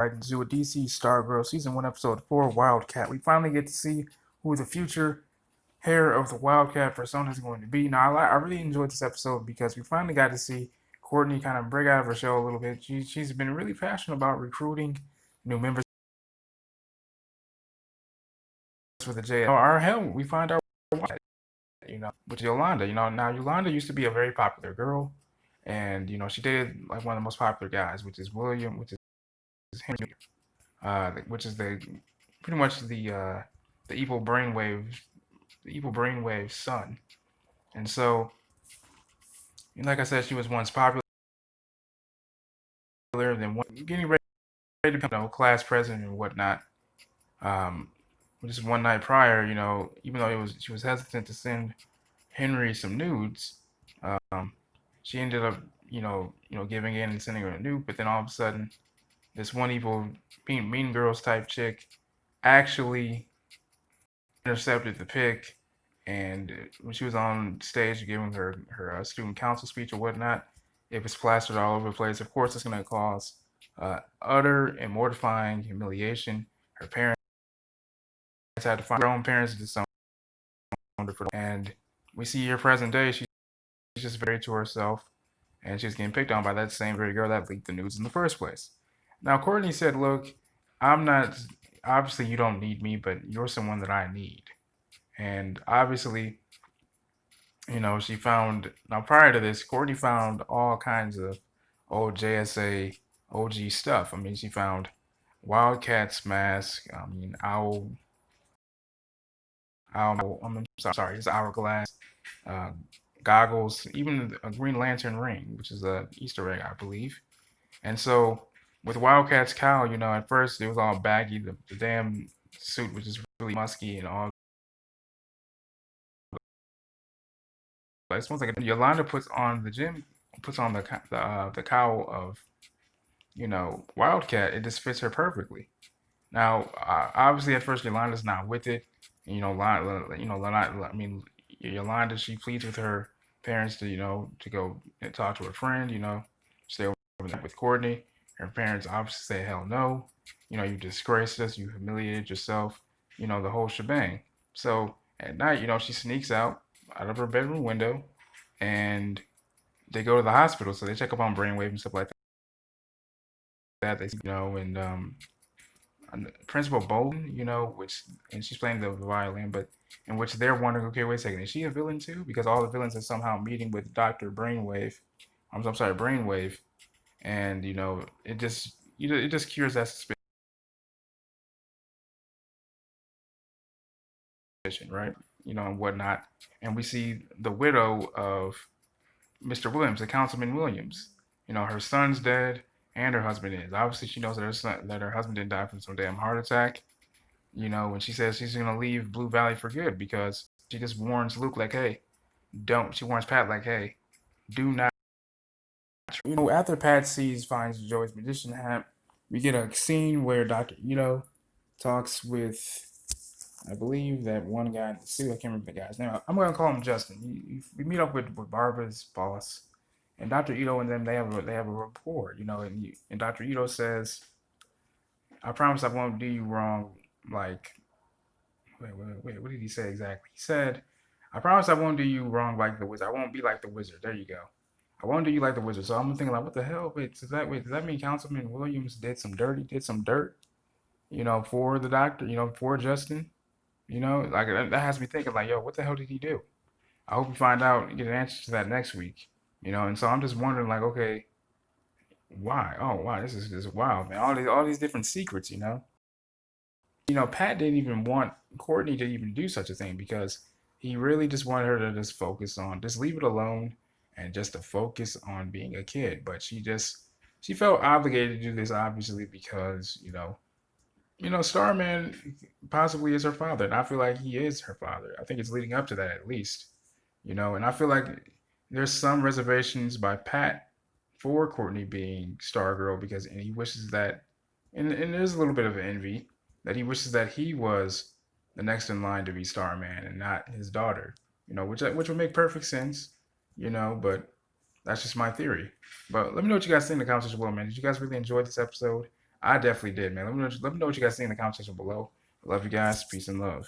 right into a DC Stargirl Season 1, Episode 4, Wildcat. We finally get to see who the future heir of the Wildcat persona is going to be. Now, I really enjoyed this episode because we finally got to see Courtney kind of break out of her shell a little bit. She's been really passionate about recruiting new members for the JL. Our hell, we find out, with Yolanda. Now Yolanda used to be a very popular girl, and she dated like one of the most popular guys, which is William, which is Henry, which is the pretty much the evil brainwave son. And so, like I said, she was once popular, then getting ready to become class president and whatnot. Just one night prior, even though she was hesitant to send Henry some nudes, she ended up, giving in and sending her a nude. But then all of a sudden, this one evil, mean girls type chick actually intercepted the pic, and when she was on stage giving her student council speech or whatnot, it was plastered all over the place. Of course, it's going to cause utter and mortifying humiliation. Her parents had to find her own parents to some, and we see her present day. She's just very to herself, and she's getting picked on by that same very girl that leaked the news in the first place. Now, Courtney said, "Look, I'm not. Obviously, you don't need me, but you're someone that I need." And obviously, she found, now prior to this, Courtney found all kinds of old JSA OG stuff. I mean, she found Wildcat's mask, I'm sorry, his hourglass, goggles, even a Green Lantern ring, which is a Easter egg, I believe. And so with Wildcat's cowl, at first it was all baggy, the damn suit was just really musky and all. But it's like Yolanda puts on the cowl of Wildcat. It just fits her perfectly. Now, obviously, at first Yolanda's not with it. And, Yolanda, she pleads with her parents to go and talk to her friend. Stay over there with Courtney. Her parents obviously say hell no. You disgraced us. You humiliated yourself. The whole shebang. So at night, she sneaks out of her bedroom window, and they go to the hospital. So they check up on brainwave and stuff like that. They, and Principal Bolden, and she's playing the violin, but in which they're wondering, okay, wait a second, is she a villain too? Because all the villains are somehow meeting with Dr. Brainwave. I'm sorry, Brainwave, and it just cures that suspicion, right? And whatnot. And we see the widow of Mr. Williams, the Councilman Williams. Her son's dead and her husband is. Obviously, she knows that her husband didn't die from some damn heart attack. When she says she's gonna leave Blue Valley for good, because she just warns Luke like, hey, don't. She warns Pat like, hey, do not. After Pat finds Joey's magician hat, we get a scene where Dr. Ito talks with, I believe, that one guy in the suit. I can't remember the guy's name. I'm gonna call him Justin. We meet up with Barbara's boss, and Dr. Ito and them, they have a rapport, and Dr. Ito says, "I promise I won't do you wrong." Like, wait, what did he say exactly? He said, "I promise I won't do you wrong like the wizard. I won't be like the wizard." There you go. I won't do you like the wizard. So I'm thinking like, what the hell? Does that mean Councilman Williams did some dirt, for the doctor, for Justin? Like that has me thinking like, yo, what the hell did he do? I hope we find out and get an answer to that next week. And so I'm just wondering like, okay, why? Oh, wow, this is just wild, man. All these different secrets. Pat didn't even want Courtney to even do such a thing, because he really just wanted her to just leave it alone, and just to focus on being a kid. But she felt obligated to do this, obviously, because, Starman possibly is her father, and I feel like he is her father. I think it's leading up to that at least, and I feel like there's some reservations by Pat for Courtney being Stargirl, and he wishes that, and there's a little bit of envy that he wishes that he was the next in line to be Starman and not his daughter. Which would make perfect sense. But that's just my theory. But let me know what you guys think in the comments as well, man. Did you guys really enjoy this episode? I definitely did, man. Let me know what you guys think in the comment section below. Love you guys. Peace and love.